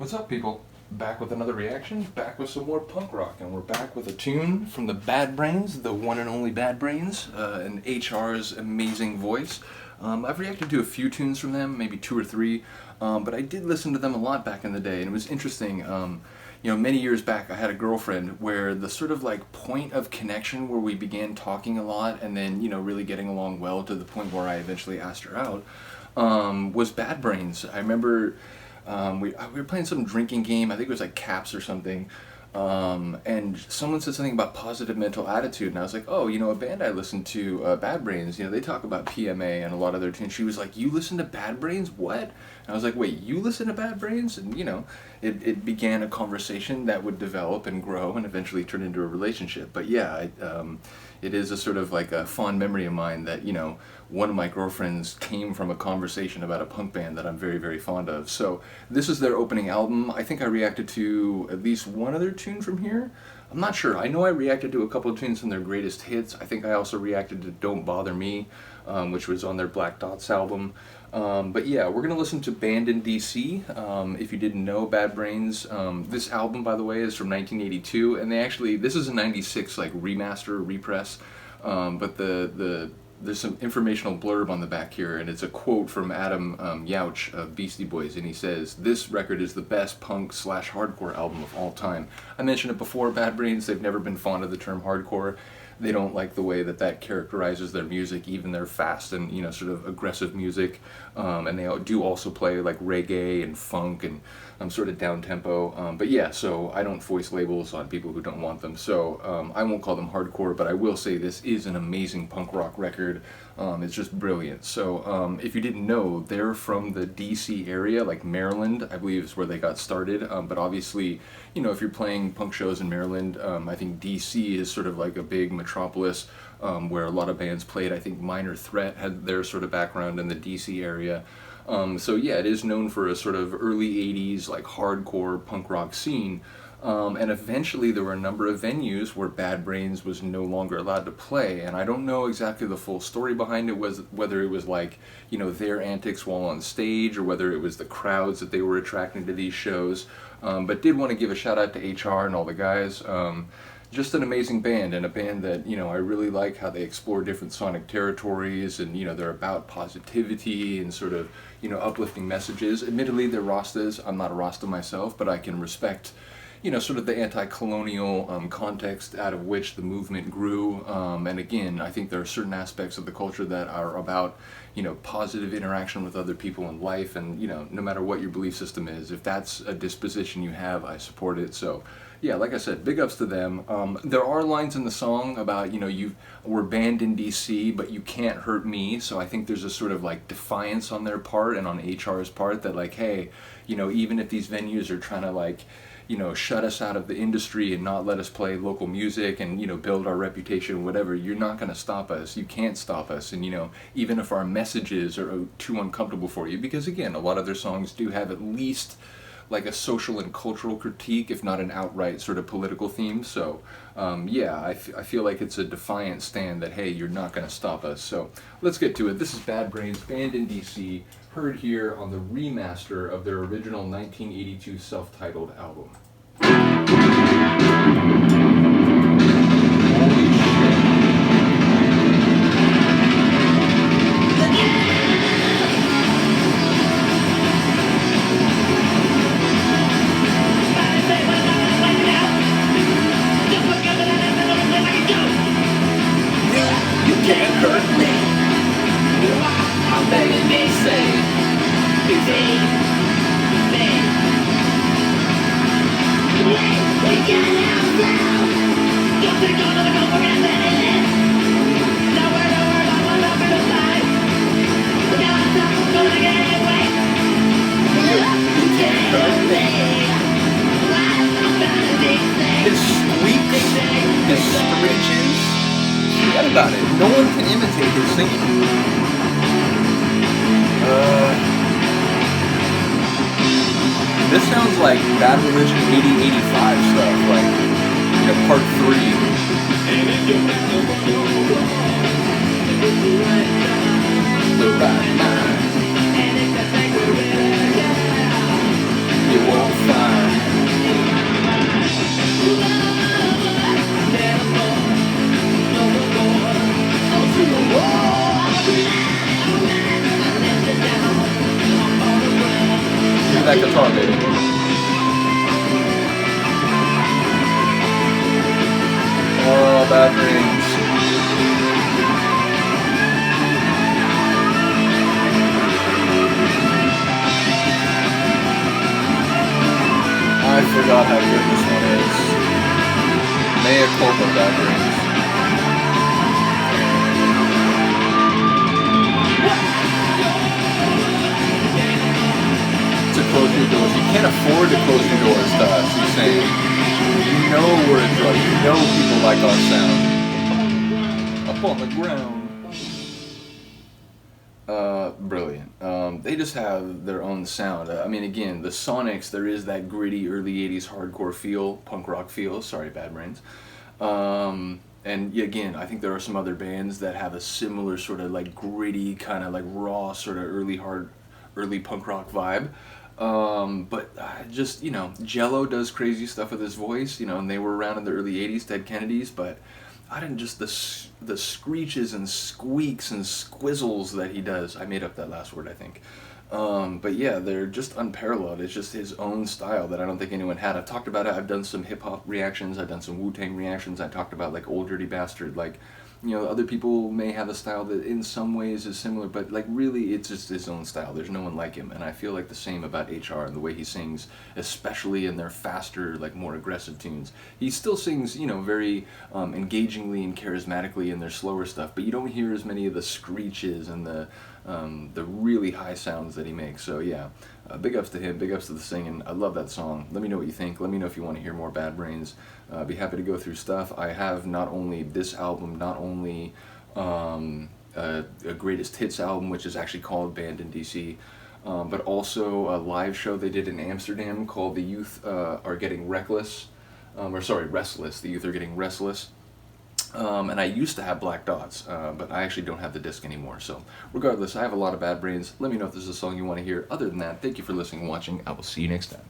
What's up, people? Back with another reaction, back with some more punk rock, and we're back with a tune from the Bad Brains, the one and only Bad Brains, and HR's amazing voice. I've reacted to a few tunes from them, maybe two or three, but I did listen to them a lot back in the day, and it was interesting. Many years back I had a girlfriend where the sort of like point of connection where we began talking a lot and then, really getting along well to the point where I eventually asked her out, was Bad Brains. I remember we were playing some drinking game, I think it was like Caps or something, and someone said something about positive mental attitude, and I was like, oh, a band I listened to, Bad Brains, they talk about PMA and a lot of their tunes. She was like, you listen to Bad Brains? What? And I was like, wait, you listen to Bad Brains? And it began a conversation that would develop and grow and eventually turn into a relationship. But yeah, it is a sort of like a fond memory of mine that, one of my girlfriends came from a conversation about a punk band that I'm very, very fond of. So this is their opening album. I think I reacted to at least one other tune from here. I'm not sure. I know I reacted to a couple of tunes from their greatest hits. I think I also reacted to Don't Bother Me, which was on their Black Dots album. But yeah, we're going to listen to Band in DC. If you didn't know, Bad Brains, this album, by the way, is from 1982, and this is a 96 like remaster, repress, but there's some informational blurb on the back here, and it's a quote from Adam Yauch of Beastie Boys, and he says, "This record is the best punk/hardcore album of all time." I mentioned it before, Bad Brains, they've never been fond of the term hardcore. They don't like the way that characterizes their music, even their fast and sort of aggressive music, and they do also play like reggae and funk and sort of down tempo. But yeah, so I don't voice labels on people who don't want them. So I won't call them hardcore, but I will say this is an amazing punk rock record. It's just brilliant. So if you didn't know, they're from the DC area, like Maryland, I believe is where they got started. But obviously, if you're playing punk shows in Maryland, I think DC is sort of like a big metropolis where a lot of bands played. I think Minor Threat had their sort of background in the DC area. So yeah, it is known for a sort of early 80s like hardcore punk rock scene. And eventually there were a number of venues where Bad Brains was no longer allowed to play, and I don't know exactly the full story behind it, whether it was like, their antics while on stage, or whether it was the crowds that they were attracting to these shows, but did want to give a shout out to HR and all the guys. Just an amazing band, and a band that, I really like how they explore different sonic territories, and, they're about positivity and sort of, uplifting messages. Admittedly, they're Rastas. I'm not a Rasta myself, but I can respect sort of the anti-colonial context out of which the movement grew. And again, I think there are certain aspects of the culture that are about, positive interaction with other people in life. And, no matter what your belief system is, if that's a disposition you have, I support it. So, yeah, like I said, big ups to them. There are lines in the song about, we're banned in DC, but you can't hurt me. So I think there's a sort of like defiance on their part and on HR's part that like, hey, even if these venues are trying to like, shut us out of the industry and not let us play local music and, build our reputation, whatever, you're not going to stop us. You can't stop us. And, even if our messages are too uncomfortable for you, because again, a lot of their songs do have at least like a social and cultural critique, if not an outright sort of political theme. So, yeah, I feel like it's a defiant stand that, hey, you're not going to stop us. So let's get to it. This is Bad Brains, Band in DC, heard here on the remaster of their original 1982 self-titled album. His squeaks, his screeches, forget about it. No one can imitate his singing. This sounds like Bad Religion 80-85 stuff, like, part 3. The right mind. You won't find me that guitar, baby. Oh, Bad Brains. I forgot how good this one is. Mea culpa, Bad Brains. To close your doors. You can't afford to close your doors to us, he's saying. You know we're a drug. You know people like our sound. Up on the ground. Brilliant. They just have their own sound. I mean, again, the Sonics, there is that gritty early 80s hardcore feel, punk rock feel. Sorry, Bad Brains. And again, I think there are some other bands that have a similar sort of like gritty, kind of like raw, sort of early punk rock vibe. But just, you know, Jello does crazy stuff with his voice, you know, and they were around in the early 80s, Dead Kennedys, but I didn't just, the screeches and squeaks and squizzles that he does, I made up that last word, I think. But yeah, they're just unparalleled. It's just his own style that I don't think anyone had. I've talked about it. I've done some hip-hop reactions. I've done some Wu-Tang reactions. I talked about, like, Old Dirty Bastard. Like, you know, other people may have a style that in some ways is similar, but, like, really it's just his own style. There's no one like him. And I feel like the same about HR and the way he sings, especially in their faster, like, more aggressive tunes. He still sings, you know, very engagingly and charismatically in their slower stuff, but you don't hear as many of the screeches and the really high sounds that he makes. So yeah, big ups to him, big ups to the singing. I love that song. Let me know what you think. Let me know if you want to hear more Bad Brains. I'd be happy to go through stuff. I have not only this album, not only a greatest hits album, which is actually called Banned in DC, but also a live show they did in Amsterdam called The Youth Are Getting Reckless, Restless. The Youth Are Getting Restless. And I used to have Black Dots, but I actually don't have the disc anymore. So regardless, I have a lot of Bad Brains. Let me know if this is a song you want to hear. Other than that, thank you for listening and watching. I will see you next time.